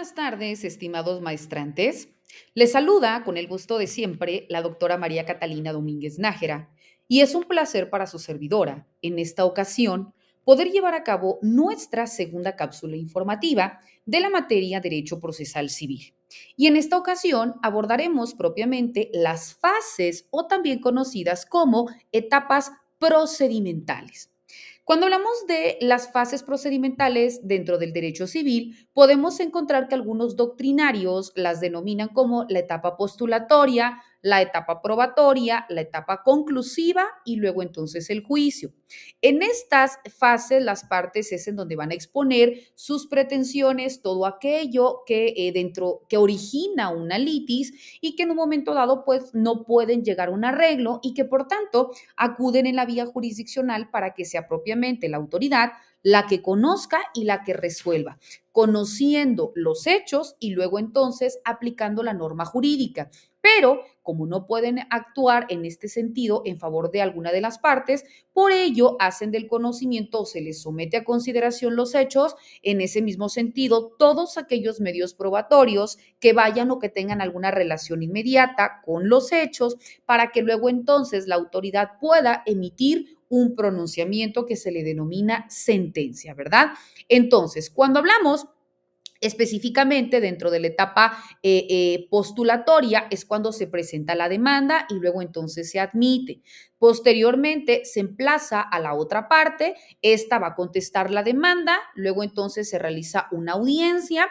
buenas tardes, estimados maestrantes. Les saluda con el gusto de siempre la doctora María Catalina Domínguez Nájera y es un placer para su servidora, en esta ocasión, poder llevar a cabo nuestra segunda cápsula informativa de la materia Derecho Procesal Civil. Y en esta ocasión abordaremos propiamente las fases o también conocidas como etapas procedimentales. Cuando hablamos de las fases procedimentales dentro del derecho civil, podemos encontrar que algunos doctrinarios las denominan como la etapa postulatoria, la etapa probatoria, la etapa conclusiva y luego entonces el juicio. En estas fases, las partes es en donde van a exponer sus pretensiones, todo aquello que origina una litis y que en un momento dado pues no pueden llegar a un arreglo y que por tanto acuden en la vía jurisdiccional para que sea propiamente la autoridad la que conozca y la que resuelva, conociendo los hechos y luego entonces aplicando la norma jurídica. Pero como no pueden actuar en este sentido en favor de alguna de las partes, por ello hacen del conocimiento o se les somete a consideración los hechos, en ese mismo sentido, todos aquellos medios probatorios que vayan o que tengan alguna relación inmediata con los hechos, para que luego entonces la autoridad pueda emitir un pronunciamiento que se le denomina sentencia, ¿verdad? Entonces, cuando hablamos específicamente dentro de la etapa postulatoria es cuando se presenta la demanda y luego entonces se admite. Posteriormente se emplaza a la otra parte, esta va a contestar la demanda, luego entonces se realiza una audiencia,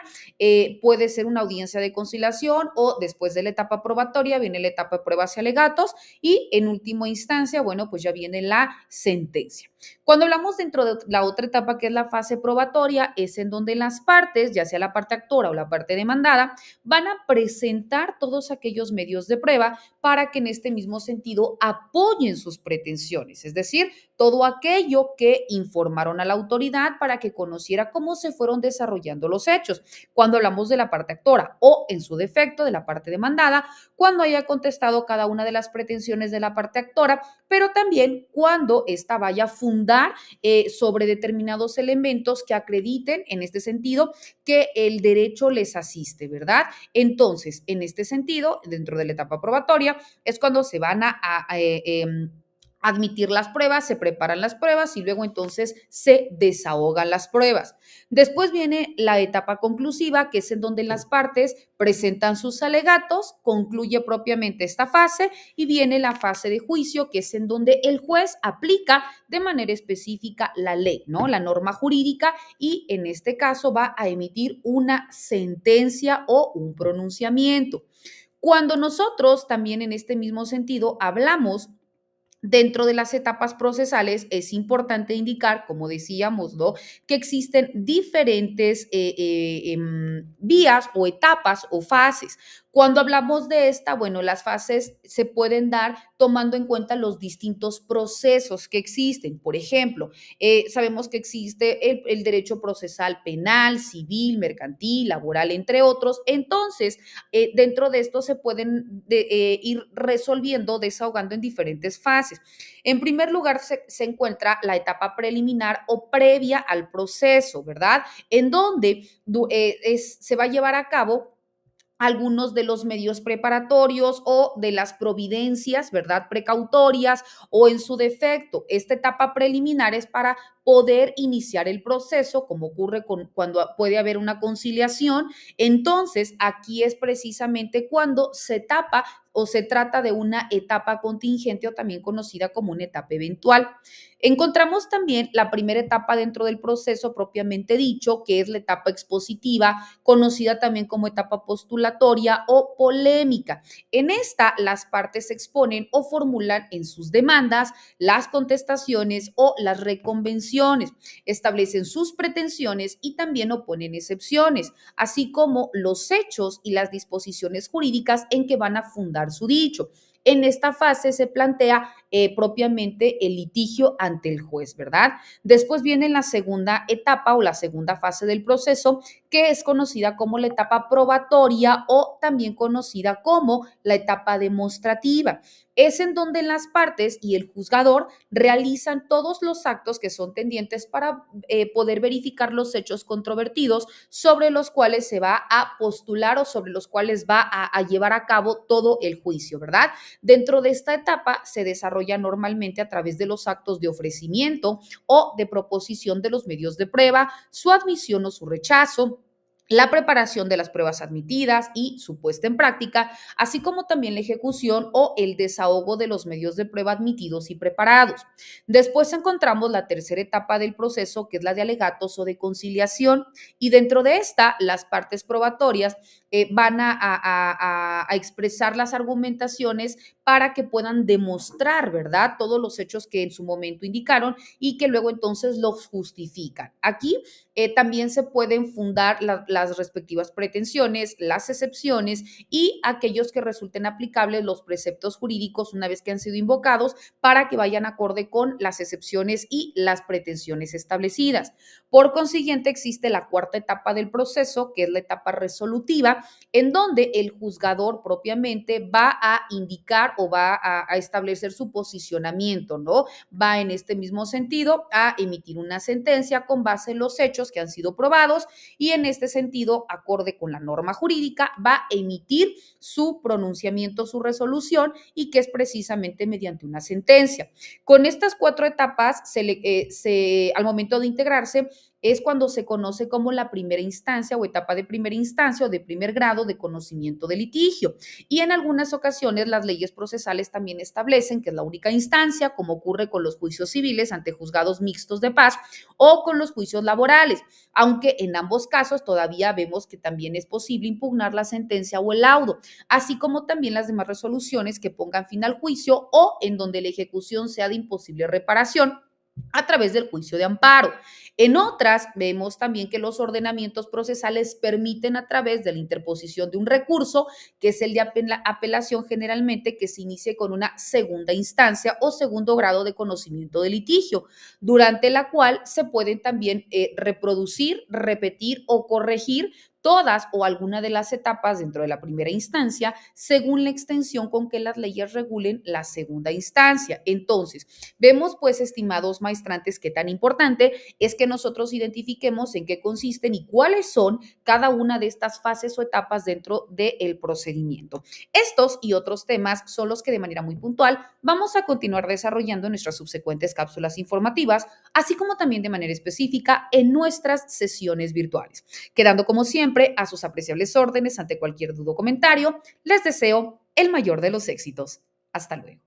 puede ser una audiencia de conciliación o después de la etapa probatoria viene la etapa de pruebas y alegatos y en última instancia, bueno, pues ya viene la sentencia. Cuando hablamos dentro de la otra etapa que es la fase probatoria, es en donde las partes, ya sea la parte actora o la parte demandada, van a presentar todos aquellos medios de prueba para que en este mismo sentido apoyen sus pretensiones, es decir, todo aquello que informaron a la autoridad para que conociera cómo se fueron desarrollando los hechos. Cuando hablamos de la parte actora o en su defecto de la parte demandada, cuando haya contestado cada una de las pretensiones de la parte actora, pero también cuando ésta vaya a fundar sobre determinados elementos que acrediten en este sentido que el derecho les asiste, ¿verdad? Entonces, en este sentido, dentro de la etapa probatoria, es cuando se van a admitir las pruebas, se preparan las pruebas y luego entonces se desahogan las pruebas. Después viene la etapa conclusiva, que es en donde las partes presentan sus alegatos, concluye propiamente esta fase y viene la fase de juicio, que es en donde el juez aplica de manera específica la ley, ¿no? La norma jurídica y en este caso va a emitir una sentencia o un pronunciamiento. Cuando nosotros también en este mismo sentido hablamos dentro de las etapas procesales es importante indicar, como decíamos, ¿no? Que existen diferentes vías o etapas o fases. Cuando hablamos de esta, bueno, las fases se pueden dar tomando en cuenta los distintos procesos que existen. Por ejemplo, sabemos que existe el derecho procesal penal, civil, mercantil, laboral, entre otros. Entonces, dentro de esto se pueden ir resolviendo, desahogando en diferentes fases. En primer lugar, se encuentra la etapa preliminar o previa al proceso, ¿verdad? En donde se va a llevar a cabo algunos de los medios preparatorios o de las providencias, ¿verdad? Precautorias o en su defecto. Esta etapa preliminar es para poder iniciar el proceso, como ocurre cuando puede haber una conciliación. Entonces, aquí es precisamente cuando se tapa o se trata de una etapa contingente o también conocida como una etapa eventual. Encontramos también la primera etapa dentro del proceso propiamente dicho, que es la etapa expositiva, conocida también como etapa postulatoria o polémica. En esta, las partes exponen o formulan en sus demandas las contestaciones o las reconvenciones, establecen sus pretensiones y también oponen excepciones, así como los hechos y las disposiciones jurídicas en que van a fundar su dicho. En esta fase se plantea propiamente el litigio ante el juez, ¿verdad? Después viene la segunda etapa o la segunda fase del proceso, que es conocida como la etapa probatoria o también conocida como la etapa demostrativa. Es en donde las partes y el juzgador realizan todos los actos que son tendientes para poder verificar los hechos controvertidos sobre los cuales se va a postular o sobre los cuales va a llevar a cabo todo el juicio, ¿verdad? Dentro de esta etapa se desarrolla normalmente a través de los actos de ofrecimiento o de proposición de los medios de prueba, su admisión o su rechazo, la preparación de las pruebas admitidas y su puesta en práctica, así como también la ejecución o el desahogo de los medios de prueba admitidos y preparados. Después encontramos la tercera etapa del proceso, que es la de alegatos o de conciliación, y dentro de esta, las partes probatorias van a expresar las argumentaciones para que puedan demostrar, ¿verdad?, todos los hechos que en su momento indicaron y que luego entonces los justifican. Aquí también se pueden fundar las respectivas pretensiones, las excepciones y aquellos que resulten aplicables los preceptos jurídicos una vez que han sido invocados para que vayan acorde con las excepciones y las pretensiones establecidas. Por consiguiente, existe la cuarta etapa del proceso, que es la etapa resolutiva, en donde el juzgador propiamente va a indicar o va a establecer su posicionamiento, ¿no? Va en este mismo sentido a emitir una sentencia con base en los hechos que han sido probados y en este sentido, acorde con la norma jurídica, va a emitir su pronunciamiento, su resolución y que es precisamente mediante una sentencia. Con estas cuatro etapas, al momento de integrarse, es cuando se conoce como la primera instancia o etapa de primera instancia o de primer grado de conocimiento de litigio. Y en algunas ocasiones las leyes procesales también establecen que es la única instancia, como ocurre con los juicios civiles ante juzgados mixtos de paz o con los juicios laborales, aunque en ambos casos todavía vemos que también es posible impugnar la sentencia o el laudo, así como también las demás resoluciones que pongan fin al juicio o en donde la ejecución sea de imposible reparación a través del juicio de amparo. En otras, vemos también que los ordenamientos procesales permiten a través de la interposición de un recurso, que es el de apelación generalmente, que se inicie con una segunda instancia o segundo grado de conocimiento de litigio, durante la cual se pueden también reproducir, repetir o corregir todas o alguna de las etapas dentro de la primera instancia, según la extensión con que las leyes regulen la segunda instancia. Entonces, vemos pues, estimados maestrantes, qué tan importante es que nosotros identifiquemos en qué consisten y cuáles son cada una de estas fases o etapas dentro del procedimiento. Estos y otros temas son los que de manera muy puntual vamos a continuar desarrollando en nuestras subsecuentes cápsulas informativas, así como también de manera específica en nuestras sesiones virtuales. Quedando como siempre a sus apreciables órdenes ante cualquier duda o comentario, les deseo el mayor de los éxitos. Hasta luego.